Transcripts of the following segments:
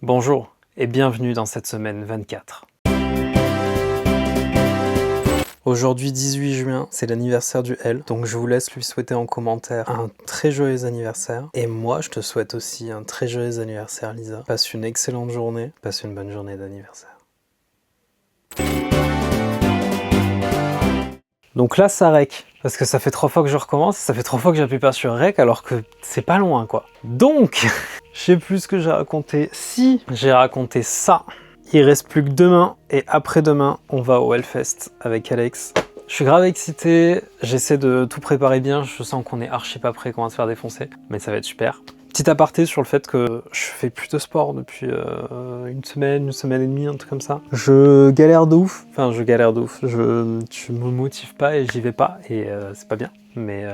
Bonjour et bienvenue dans cette semaine 24. Aujourd'hui 18 juin, c'est l'anniversaire du L, donc je vous laisse lui souhaiter en commentaire un très joyeux anniversaire. Et moi, je te souhaite aussi un très joyeux anniversaire Lisa. Passe une excellente journée, passe une bonne journée d'anniversaire. Donc là, ça rec, parce que ça fait 3 fois que je recommence, ça fait 3 fois que j'appuie pas sur rec alors que c'est pas loin quoi. Donc, je sais plus ce que j'ai raconté. Si j'ai raconté ça, il reste plus que demain et après-demain, on va au Hellfest avec Alex. Je suis grave excité, j'essaie de tout préparer bien, je sens qu'on est archi pas prêt, qu'on va se faire défoncer, mais ça va être super. Petit aparté sur le fait que je fais plus de sport depuis une semaine et demie, un truc comme ça. Je galère de ouf, je me motive pas et j'y vais pas et c'est pas bien, mais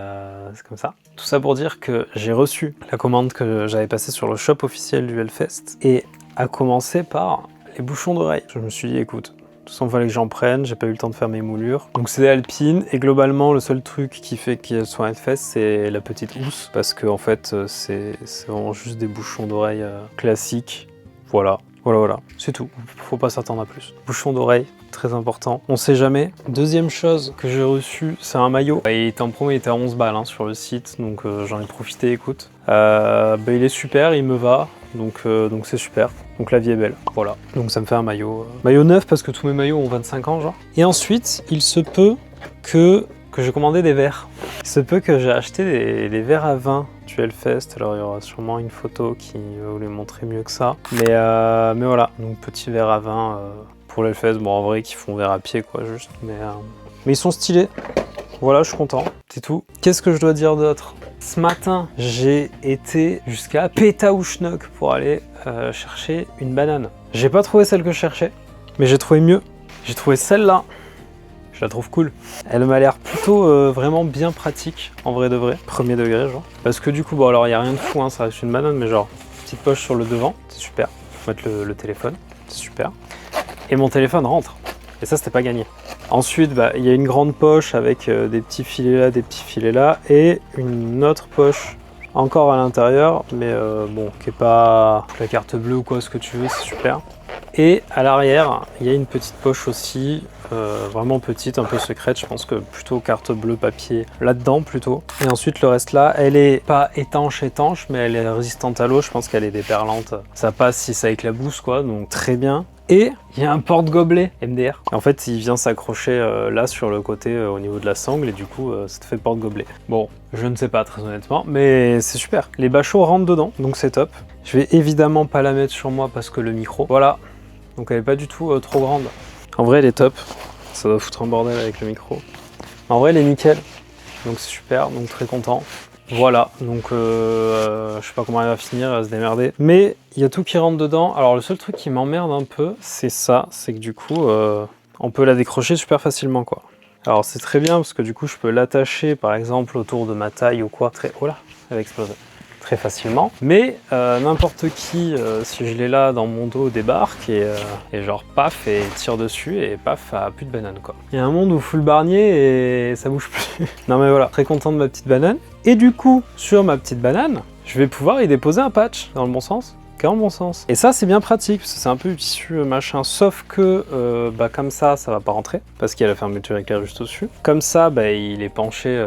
c'est comme ça. Tout ça pour dire que j'ai reçu la commande que j'avais passée sur le shop officiel du Hellfest et à commencer par les bouchons d'oreilles. Je me suis dit écoute, tout ça, il fallait que j'en prenne, j'ai pas eu le temps de faire mes moulures. Donc c'est des alpines, et globalement, le seul truc qui fait qu'elles soient Hellfest, c'est la petite housse, parce que en fait, c'est vraiment juste des bouchons d'oreilles classiques. Voilà, c'est tout. Faut pas s'attendre à plus. Bouchons d'oreilles, très important. On sait jamais. Deuxième chose que j'ai reçue, c'est un maillot. Il était en promo, il était à 11 balles sur le site, donc j'en ai profité, écoute. Il est super, il me va. Donc c'est super, donc la vie est belle, voilà. Donc ça me fait un maillot, maillot neuf parce que tous mes maillots ont 25 ans genre. Et ensuite, il se peut que j'ai commandé des verres. Il se peut que j'ai acheté des verres à vin du Hellfest, alors il y aura sûrement une photo qui va vous les montrer mieux que ça. Mais voilà, donc petit verre à vin pour l'Hellfest, bon en vrai qu'ils font verre à pied quoi juste, mais ils sont stylés. Voilà, je suis content, c'est tout. Qu'est-ce que je dois dire d'autre ? Ce matin, j'ai été jusqu'à Pétaouchnok pour aller chercher une banane. J'ai pas trouvé celle que je cherchais, mais j'ai trouvé mieux. J'ai trouvé celle-là. Je la trouve cool. Elle m'a l'air plutôt vraiment bien pratique, en vrai de vrai. Premier degré, genre. Parce que du coup, bon alors, il n'y a rien de fou, hein, ça reste une banane, mais genre, petite poche sur le devant, c'est super. Faut mettre le téléphone, c'est super. Et mon téléphone rentre. Et ça, c'était pas gagné. Ensuite, il y a une grande poche avec des petits filets là, des petits filets là, et une autre poche encore à l'intérieur, mais bon, qui est pas la carte bleue ou quoi, ce que tu veux, c'est super. Et à l'arrière, il y a une petite poche aussi, vraiment petite, un peu secrète, je pense que plutôt carte bleue, papier, là-dedans plutôt. Et ensuite, le reste là, elle est pas étanche, mais elle est résistante à l'eau, je pense qu'elle est déperlante. Ça passe si ça éclabousse, quoi, donc très bien. Et il y a un porte-gobelet MDR. En fait, il vient s'accrocher là sur le côté au niveau de la sangle et du coup, ça te fait porte-gobelet. Bon, je ne sais pas très honnêtement, mais c'est super. Les bachots rentrent dedans, donc c'est top. Je vais évidemment pas la mettre sur moi parce que le micro, voilà. Donc elle est pas du tout trop grande. En vrai, elle est top. Ça doit foutre un bordel avec le micro. En vrai, elle est nickel. Donc c'est super, donc très content. Voilà, donc je sais pas comment elle va finir, elle va se démerder. Mais il y a tout qui rentre dedans. Alors le seul truc qui m'emmerde un peu, c'est ça. C'est que du coup, on peut la décrocher super facilement, quoi. Alors c'est très bien parce que du coup, je peux l'attacher par exemple autour de ma taille ou quoi. Oh là, elle explose. Très facilement. Mais n'importe qui, si je l'ai là dans mon dos, débarque et genre paf et tire dessus et paf, a plus de banane quoi. Il y a un monde où full barnier et ça bouge plus. Non mais voilà, très content de ma petite banane. Et du coup, sur ma petite banane, je vais pouvoir y déposer un patch dans le bon sens. Dans le bon sens. Et ça c'est bien pratique parce que c'est un peu du tissu machin, sauf que comme ça va pas rentrer parce qu'il y a la fermeture éclair juste au-dessus. Comme ça, il est penché.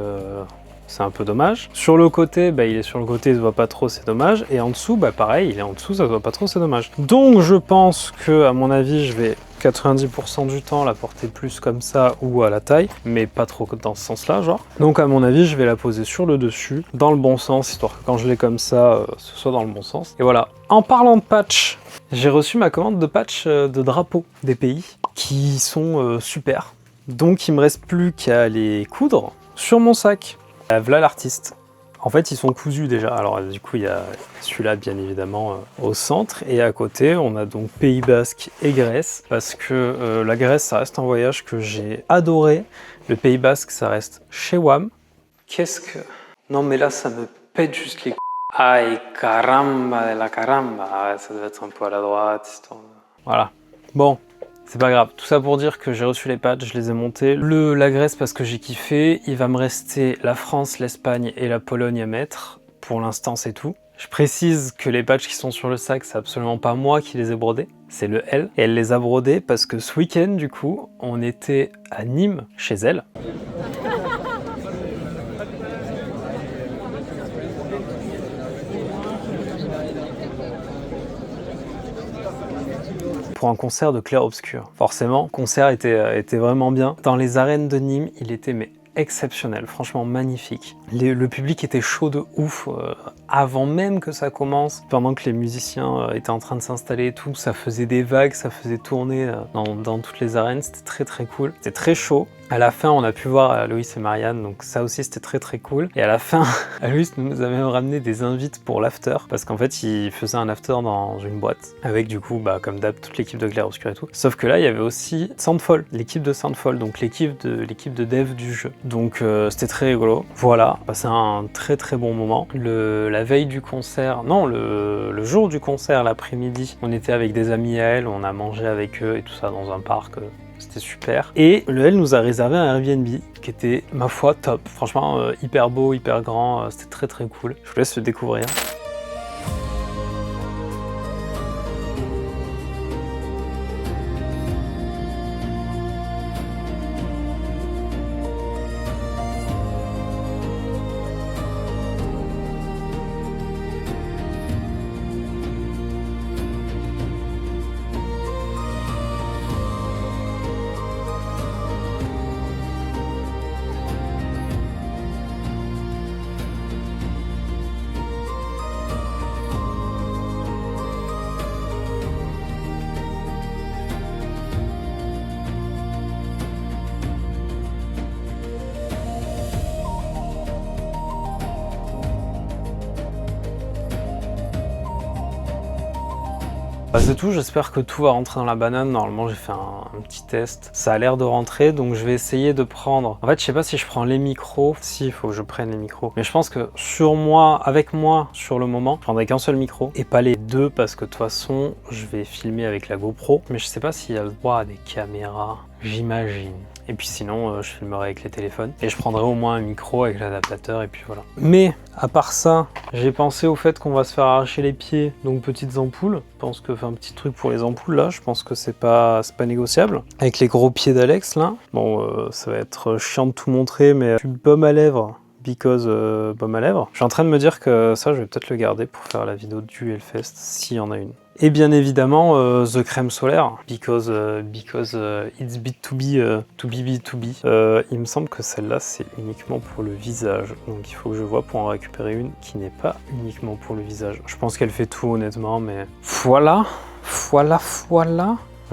C'est un peu dommage. Sur le côté, il est sur le côté, il se voit pas trop, c'est dommage. Et en dessous, pareil, il est en dessous, ça se voit pas trop, c'est dommage. Donc je pense que, à mon avis, je vais 90% du temps la porter plus comme ça ou à la taille, mais pas trop dans ce sens-là, genre. Donc à mon avis, je vais la poser sur le dessus, dans le bon sens, histoire que quand je l'ai comme ça, ce soit dans le bon sens. Et voilà. En parlant de patch, j'ai reçu ma commande de patch de drapeaux des pays, qui sont super. Donc il me reste plus qu'à les coudre sur mon sac. Voilà l'artiste. En fait, ils sont cousus déjà. Alors du coup, il y a celui-là, bien évidemment, au centre. Et à côté, on a donc Pays Basque et Grèce. Parce que la Grèce, ça reste un voyage que j'ai adoré. Le Pays Basque, ça reste chez WAM. Qu'est-ce que... Non, mais là, ça me pète juste les... Aïe, caramba de la caramba. Ah, ça doit être un peu à la droite, histoire de... Voilà. Bon. C'est pas grave, tout ça pour dire que j'ai reçu les patchs, je les ai montés. La Grèce parce que j'ai kiffé, il va me rester la France, l'Espagne et la Pologne à mettre. Pour l'instant c'est tout. Je précise que les patchs qui sont sur le sac, c'est absolument pas moi qui les ai brodés, c'est le L. Et elle les a brodés parce que ce week-end, du coup, on était à Nîmes, chez elle. Pour un concert de clair-obscur. Forcément, le concert était vraiment bien. Dans les arènes de Nîmes, il était exceptionnel, franchement magnifique. Le public était chaud de ouf avant même que ça commence. Pendant que les musiciens étaient en train de s'installer et tout, ça faisait des vagues, ça faisait tourner dans toutes les arènes, c'était très cool. C'était très chaud. À la fin, on a pu voir Aloïs et Marianne, donc ça aussi c'était très cool. Et à la fin, Aloïs nous a même ramené des invites pour l'after, parce qu'en fait, il faisait un after dans une boîte, avec du coup, comme d'hab, toute l'équipe de Clair Obscur et tout. Sauf que là, il y avait aussi Soundfall, l'équipe de Soundfall, donc l'équipe de dev du jeu. Donc c'était très rigolo. Voilà, passé un très bon moment. La veille du concert, non, le jour du concert, l'après-midi, on était avec des amis à elle, on a mangé avec eux et tout ça dans un parc. C'était super. Et le L nous a réservé un Airbnb qui était, ma foi, top. Franchement, hyper beau, hyper grand, c'était très cool. Je vous laisse le découvrir. C'est tout, j'espère que tout va rentrer dans la banane. Normalement j'ai fait un petit test, ça a l'air de rentrer, donc je vais essayer de prendre... En fait je sais pas si je prends les micros, si il faut que je prenne les micros, mais je pense que sur moi, avec moi sur le moment, je prendrai qu'un seul micro et pas les deux parce que de toute façon je vais filmer avec la GoPro, mais je sais pas s'il y a le droit à des caméras, j'imagine. Et puis sinon, je filmerai avec les téléphones. Et je prendrai au moins un micro avec l'adaptateur et puis voilà. Mais à part ça, j'ai pensé au fait qu'on va se faire arracher les pieds, donc petites ampoules. Je pense que, un petit truc pour les ampoules là, je pense que c'est pas négociable. Avec les gros pieds d'Alex là. Bon, ça va être chiant de tout montrer, mais baume à lèvres. Because baume à lèvres. Je suis en train de me dire que ça, je vais peut-être le garder pour faire la vidéo du Hellfest, s'il y en a une. Et bien évidemment, The Crème Solaire, because it's B2B. Il me semble que celle-là, c'est uniquement pour le visage. Donc il faut que je vois pour en récupérer une qui n'est pas uniquement pour le visage. Je pense qu'elle fait tout honnêtement, mais voilà.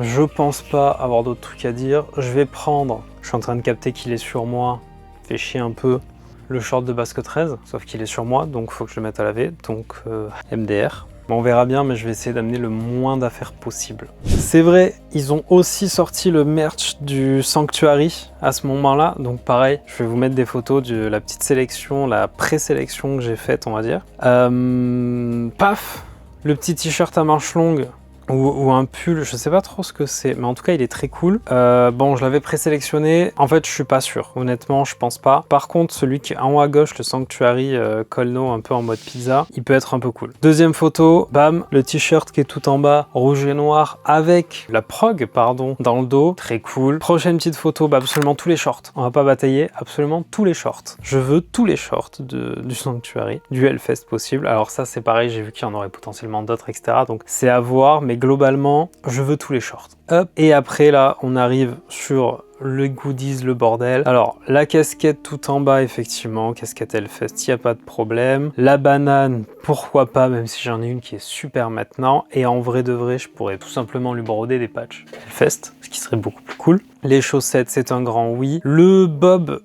Je pense pas avoir d'autres trucs à dire. Je vais prendre, je suis en train de capter qu'il est sur moi, fait chier un peu, le short de Basque 13, sauf qu'il est sur moi, donc faut que je le mette à laver, donc MDR. Bon, on verra bien, mais je vais essayer d'amener le moins d'affaires possible. C'est vrai, ils ont aussi sorti le merch du Sanctuary à ce moment-là, donc pareil, je vais vous mettre des photos de la petite sélection, la pré-sélection que j'ai faite, on va dire. Paf, le petit t-shirt à manches longues, ou un pull, je sais pas trop ce que c'est, mais en tout cas il est très cool. Bon, je l'avais présélectionné, en fait je suis pas sûr, honnêtement je pense pas. Par contre celui qui est en haut à gauche, le Sanctuary Colno un peu en mode pizza, il peut être un peu cool. Deuxième photo, bam, le t-shirt qui est tout en bas, rouge et noir, avec la prog, pardon, dans le dos, très cool. Prochaine petite photo, absolument tous les shorts, on va pas batailler, absolument tous les shorts. Je veux tous les shorts du Sanctuary, du Hellfest possible. Alors ça c'est pareil, j'ai vu qu'il y en aurait potentiellement d'autres, etc. Donc c'est à voir, mais globalement, je veux tous les shorts. Hop. Et après, là, on arrive sur le goodies, le bordel. Alors, la casquette tout en bas, effectivement, casquette Hellfest, il n'y a pas de problème. La banane, pourquoi pas, même si j'en ai une qui est super maintenant. Et en vrai de vrai, je pourrais tout simplement lui broder des patchs Hellfest, ce qui serait beaucoup plus cool. Les chaussettes, c'est un grand oui. Le bob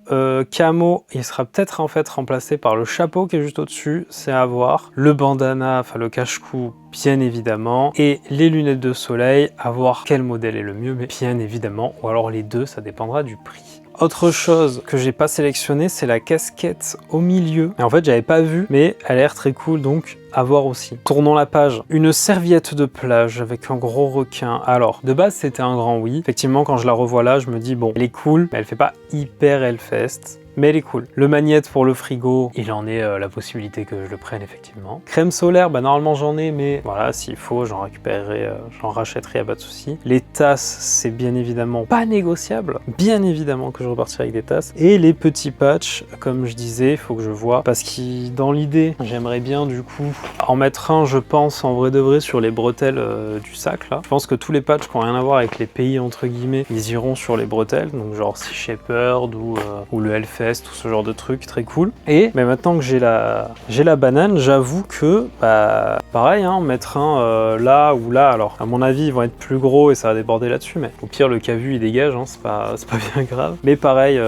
camo, il sera peut-être en fait remplacé par le chapeau qui est juste au-dessus, c'est à voir. Le bandana, enfin le cache-cou, bien évidemment. Et les lunettes de soleil, à voir quel modèle est le mieux, mais bien évidemment, ou alors les deux, ça dépendra du prix. Autre chose que j'ai pas sélectionné, c'est la casquette au milieu. Et en fait, j'avais pas vu, mais elle a l'air très cool, donc à voir aussi. Tournons la page. Une serviette de plage avec un gros requin. Alors, de base, c'était un grand oui. Effectivement, quand je la revois là, je me dis, bon, elle est cool, mais elle fait pas hyper Hellfest. mais elle est cool. Le magnète pour le frigo, il en est la possibilité que je le prenne effectivement. Crème solaire, bah normalement j'en ai, mais voilà, s'il faut, j'en récupérerai, j'en rachèterai, y a pas de souci. Les tasses, c'est bien évidemment pas négociable. Bien évidemment que je repartirai avec des tasses. Et les petits patchs, comme je disais, il faut que je vois, parce que dans l'idée, j'aimerais bien du coup en mettre un, je pense, en vrai de vrai, sur les bretelles du sac là. Je pense que tous les patchs qui n'ont rien à voir avec les pays entre guillemets, ils iront sur les bretelles, donc genre Sea Shepherd ou le Hellfest, tout ce genre de trucs très cool. Et mais maintenant que j'ai la banane, j'avoue que bah pareil, hein, mettre un là ou là, alors à mon avis ils vont être plus gros et ça va déborder là-dessus, mais au pire le cavu il dégage, hein, c'est pas bien grave. Mais pareil,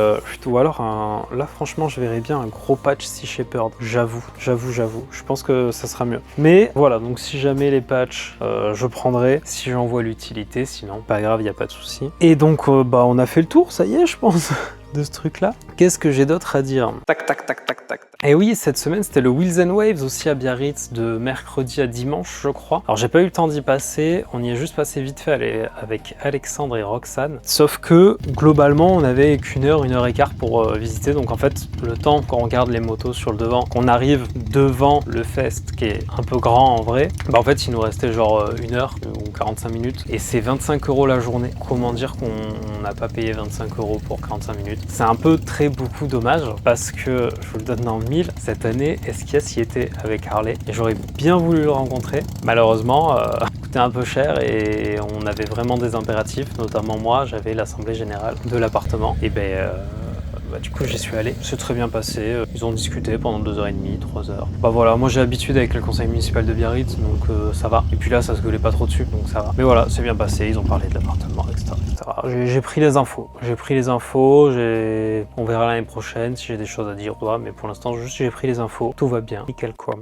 ou alors là franchement je verrais bien un gros patch Sea Shepherd, j'avoue. Je pense que ça sera mieux. Mais voilà, donc si jamais les patchs, je prendrai, si j'en vois l'utilité, sinon pas grave, il n'y a pas de souci. Et donc bah on a fait le tour, ça y est je pense. De ce truc là. Qu'est-ce que j'ai d'autre à dire? Tac. Et oui, cette semaine c'était le Wheels and Waves aussi à Biarritz de mercredi à dimanche je crois. Alors j'ai pas eu le temps d'y passer, on y est juste passé vite fait avec Alexandre et Roxane. Sauf que globalement on avait qu'une heure et quart pour visiter, donc en fait le temps quand on regarde les motos sur le devant, qu'on arrive devant le fest qui est un peu grand en vrai, bah en fait il nous restait genre 1 heure ou 45 minutes et c'est 25 € la journée. Comment dire qu'on n'a pas payé 25 € pour 45 minutes? C'est un peu beaucoup dommage parce que je vous le donne dans le mille, cette année Esquias y était avec Harley et j'aurais bien voulu le rencontrer. Malheureusement, coûtait un peu cher et on avait vraiment des impératifs, notamment moi, j'avais l'assemblée générale de l'appartement et du coup j'y suis allé, c'est très bien passé, ils ont discuté pendant 2h30, 3h. Bah voilà, moi j'ai l'habitude avec le conseil municipal de Biarritz, donc ça va. Et puis là ça se gueulait pas trop dessus, donc ça va. Mais voilà, c'est bien passé, ils ont parlé de l'appartement, etc. J'ai pris les infos, on verra l'année prochaine si j'ai des choses à dire ou pas, mais pour l'instant juste j'ai pris les infos, tout va bien, nickel quoi.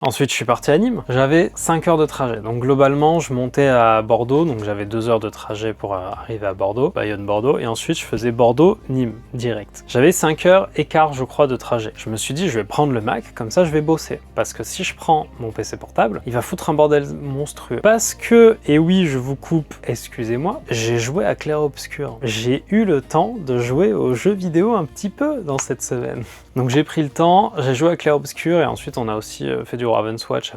Ensuite, je suis parti à Nîmes. J'avais 5 heures de trajet. Donc globalement, je montais à Bordeaux. Donc j'avais 2 heures de trajet pour arriver à Bordeaux, Bayonne-Bordeaux. Et ensuite, je faisais Bordeaux-Nîmes, direct. J'avais 5 heures et quart, je crois, de trajet. Je me suis dit, je vais prendre le Mac, comme ça je vais bosser. Parce que si je prends mon PC portable, il va foutre un bordel monstrueux. Parce que, et oui, je vous coupe, excusez-moi, j'ai joué à Clair Obscur. J'ai eu le temps de jouer aux jeux vidéo un petit peu dans cette semaine. Donc j'ai pris le temps, j'ai joué à Clair Obscur et ensuite on a aussi fait du Ravenswatch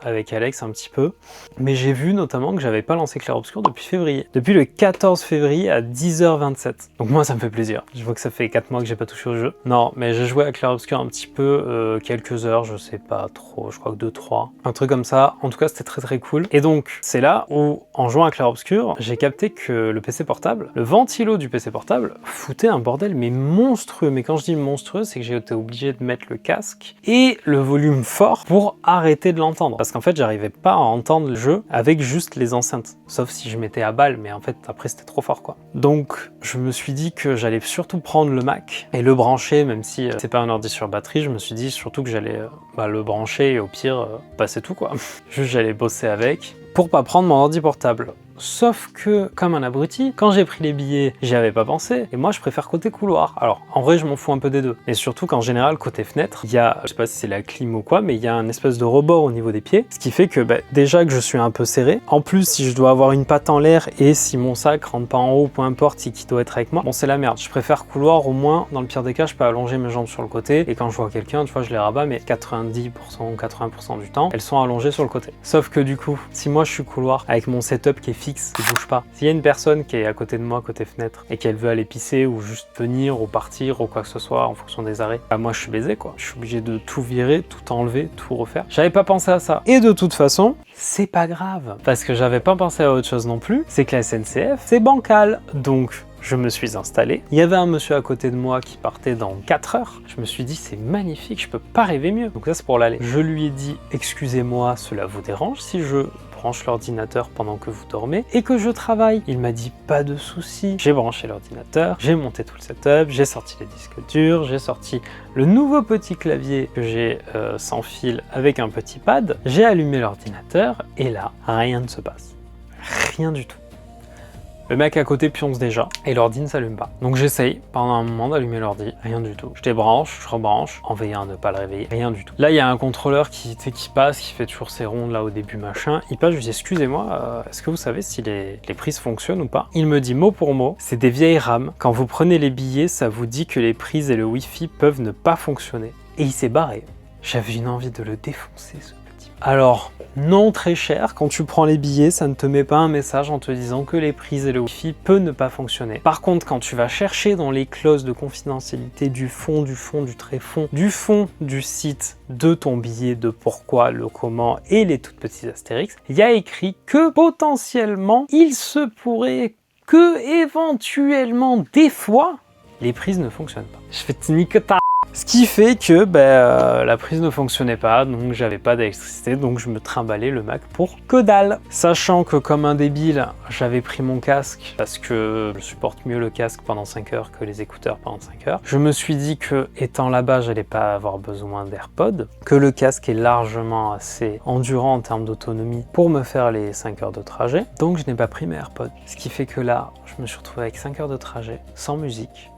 avec Alex un petit peu. Mais j'ai vu notamment que j'avais pas lancé Clair Obscur depuis février. Depuis le 14 février à 10h27. Donc moi ça me fait plaisir. Je vois que ça fait 4 mois que j'ai pas touché au jeu. Non, mais j'ai joué à Clair Obscur un petit peu, quelques heures, je sais pas trop, je crois que 2-3. Un truc comme ça. En tout cas c'était très cool. Et donc c'est là où, en jouant à Clair Obscur, j'ai capté que le PC portable, le ventilo du PC portable, foutait un bordel mais monstrueux. Mais quand je dis monstrueux, c'est que j'ai été obligé de mettre le casque et le volume fort pour arrêter de l'entendre. Parce qu'en fait, j'arrivais pas à entendre le jeu avec juste les enceintes. Sauf si je mettais à balle, mais en fait, après, c'était trop fort, quoi. Donc, je me suis dit que j'allais surtout prendre le Mac et le brancher, même si c'est pas un ordi sur batterie, je me suis dit surtout que j'allais le brancher et au pire, passer tout, quoi. Juste, j'allais bosser avec pour pas prendre mon ordi portable. Sauf que, comme un abruti, quand j'ai pris les billets, j'y avais pas pensé, et moi je préfère côté couloir. Alors, en vrai, je m'en fous un peu des deux. Et surtout qu'en général, côté fenêtre, il y a, je sais pas si c'est la clim ou quoi, mais il y a un espèce de rebord au niveau des pieds, ce qui fait que, déjà que je suis un peu serré, en plus, si je dois avoir une patte en l'air, et si mon sac rentre pas en haut, peu importe, si qui doit être avec moi, bon, c'est la merde. Je préfère couloir, au moins, dans le pire des cas, je peux allonger mes jambes sur le côté, et quand je vois quelqu'un, tu vois, je les rabats, mais 90% ou 80% du temps, elles sont allongées sur le côté. Sauf que du coup, si moi je suis couloir, avec mon setup qui est fixe, qui bouge pas, s'il y a une personne qui est à côté de moi, côté fenêtre, et qu'elle veut aller pisser, ou juste venir, ou partir, ou quoi que ce soit, en fonction des arrêts, bah moi je suis baisé, quoi. Je suis obligé de tout virer, tout enlever, tout refaire. J'avais pas pensé à ça. Et de toute façon, c'est pas grave. Parce que j'avais pas pensé à autre chose non plus, c'est que la SNCF, c'est bancal. Donc, je me suis installé. Il y avait un monsieur à côté de moi qui partait dans 4 heures. Je me suis dit, c'est magnifique, je peux pas rêver mieux. Donc ça, c'est pour l'aller. Je lui ai dit, excusez-moi, cela vous dérange si je branche l'ordinateur pendant que vous dormez et que je travaille? Il m'a dit, pas de souci. J'ai branché l'ordinateur, j'ai monté tout le setup, j'ai sorti les disques durs, j'ai sorti le nouveau petit clavier que j'ai sans fil avec un petit pad. J'ai allumé l'ordinateur et là, rien ne se passe. Rien du tout. Le mec à côté pionce déjà et l'ordi ne s'allume pas. Donc j'essaye pendant un moment d'allumer l'ordi, rien du tout. Je débranche, je rebranche, en veillant à ne pas le réveiller, rien du tout. Là il y a un contrôleur qui passe, qui fait toujours ses rondes là au début machin. Il passe, je lui dis excusez-moi, est-ce que vous savez si les prises fonctionnent ou pas? Il me dit mot pour mot, c'est des vieilles rames. Quand vous prenez les billets, ça vous dit que les prises et le wifi peuvent ne pas fonctionner. Et il s'est barré. J'avais une envie de le défoncer ce petit. Alors, non très cher, quand tu prends les billets, ça ne te met pas un message en te disant que les prises et le wifi peuvent ne pas fonctionner. Par contre, quand tu vas chercher dans les clauses de confidentialité du fond, du tréfond, du fond du site de ton billet, de pourquoi, le comment et les toutes petites astérix, il y a écrit que potentiellement, il se pourrait que éventuellement, des fois, les prises ne fonctionnent pas. Je fais nique ta. Ce qui fait que la prise ne fonctionnait pas, donc j'avais pas d'électricité, donc je me trimballais le Mac pour que dalle. Sachant que comme un débile, j'avais pris mon casque parce que je supporte mieux le casque pendant 5 heures que les écouteurs pendant 5 heures. Je me suis dit que étant là-bas, j'allais pas avoir besoin d'AirPods, que le casque est largement assez endurant en termes d'autonomie pour me faire les 5 heures de trajet, donc je n'ai pas pris mes AirPods. Ce qui fait que là, je me suis retrouvé avec 5 heures de trajet, sans musique,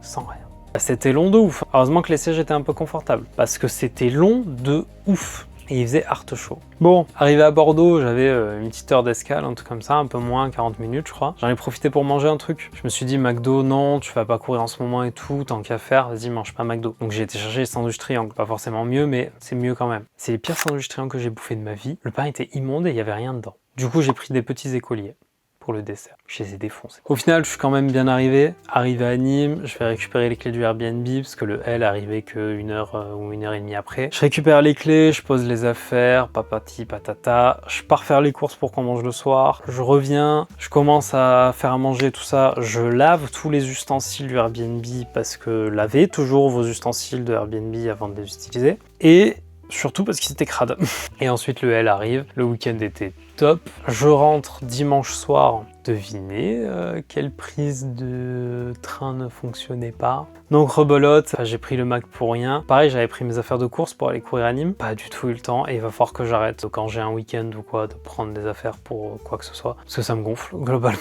sans rien. C'était long de ouf. Heureusement que les sièges étaient un peu confortables, parce que c'était long de ouf. Et il faisait hard chaud. Bon, arrivé à Bordeaux, j'avais une petite heure d'escale, un truc comme ça, un peu moins, 40 minutes je crois. J'en ai profité pour manger un truc. Je me suis dit, McDo, non, tu vas pas courir en ce moment et tout, tant qu'à faire, vas-y, mange pas McDo. Donc j'ai été chercher les sandwichs triangles. Pas forcément mieux, mais c'est mieux quand même. C'est les pires sandwichs triangles que j'ai bouffé de ma vie. Le pain était immonde et il y avait rien dedans. Du coup, j'ai pris des petits écoliers pour le dessert. Je les ai défoncés. Au final, je suis quand même bien arrivé. Arrivé à Nîmes, je vais récupérer les clés du Airbnb parce que le L arrivait que 1 heure ou 1h30 après. Je récupère les clés, je pose les affaires, papati patata. Je pars faire les courses pour qu'on mange le soir. Je reviens, je commence à faire à manger tout ça. Je lave tous les ustensiles du Airbnb parce que lavez toujours vos ustensiles de Airbnb avant de les utiliser. Et surtout parce qu'ils étaient crades. Et ensuite le L arrive, le week-end était top. Je rentre dimanche soir, devinez quelle prise de train ne fonctionnait pas. Donc rebelote, j'ai pris le Mac pour rien. Pareil, j'avais pris mes affaires de course pour aller courir à Nîmes. Pas du tout eu le temps et il va falloir que j'arrête quand j'ai un week-end ou quoi de prendre des affaires pour quoi que ce soit. Parce que ça me gonfle globalement.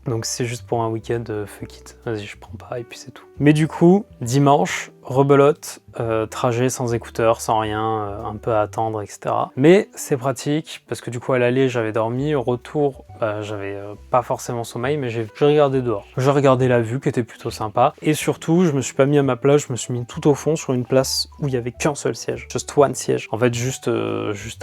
Donc si c'est juste pour un week-end, fuck it. Vas-y, je prends pas et puis c'est tout. Mais du coup, dimanche, rebelote, trajet sans écouteurs, sans rien, un peu à attendre, etc. Mais c'est pratique parce que du coup à l'aller j'avais dormi, au retour j'avais pas forcément sommeil, mais j'ai regardé dehors. J'ai regardé la vue qui était plutôt sympa et surtout je me suis pas mis à ma place, je me suis mis tout au fond sur une place où il y avait qu'un seul siège, just one siège. En fait juste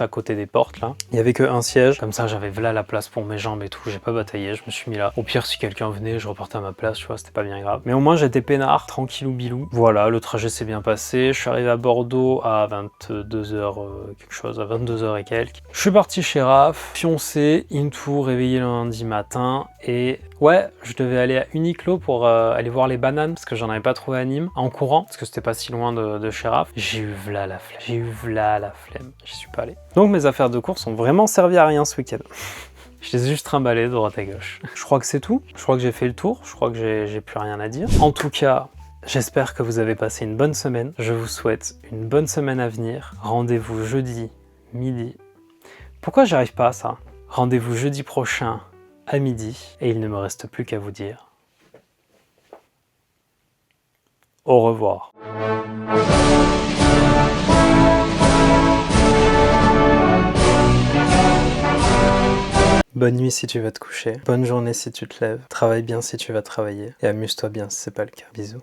à côté des portes là, il y avait que un siège, comme ça j'avais là la place pour mes jambes et tout, j'ai pas bataillé, je me suis mis là. Au pire si quelqu'un venait, je repartais à ma place, tu vois, c'était pas bien grave. Mais au moins j'étais peinard, tranquillou bilou. Voilà, le trajet s'est bien passé, je suis arrivé à Bordeaux à 22h quelque chose, à 22h et quelques. Je suis parti chez Raph, pioncé, into, réveillé le lundi matin et ouais, je devais aller à Uniqlo pour aller voir les bananes parce que j'en avais pas trouvé à Nîmes en courant parce que c'était pas si loin de chez Raph. J'ai eu v'là la flemme, j'y suis pas allé. Donc mes affaires de course ont vraiment servi à rien ce week-end. Je les ai juste trimballés de droite à gauche. Je crois que c'est tout, je crois que j'ai fait le tour, je crois que j'ai plus rien à dire. En tout cas, j'espère que vous avez passé une bonne semaine. Je vous souhaite une bonne semaine à venir. Rendez-vous jeudi midi. Pourquoi j'arrive pas à ça? Rendez-vous jeudi prochain à midi. Et il ne me reste plus qu'à vous dire au revoir. Bonne nuit si tu vas te coucher. Bonne journée si tu te lèves. Travaille bien si tu vas travailler. Et amuse-toi bien si c'est pas le cas. Bisous.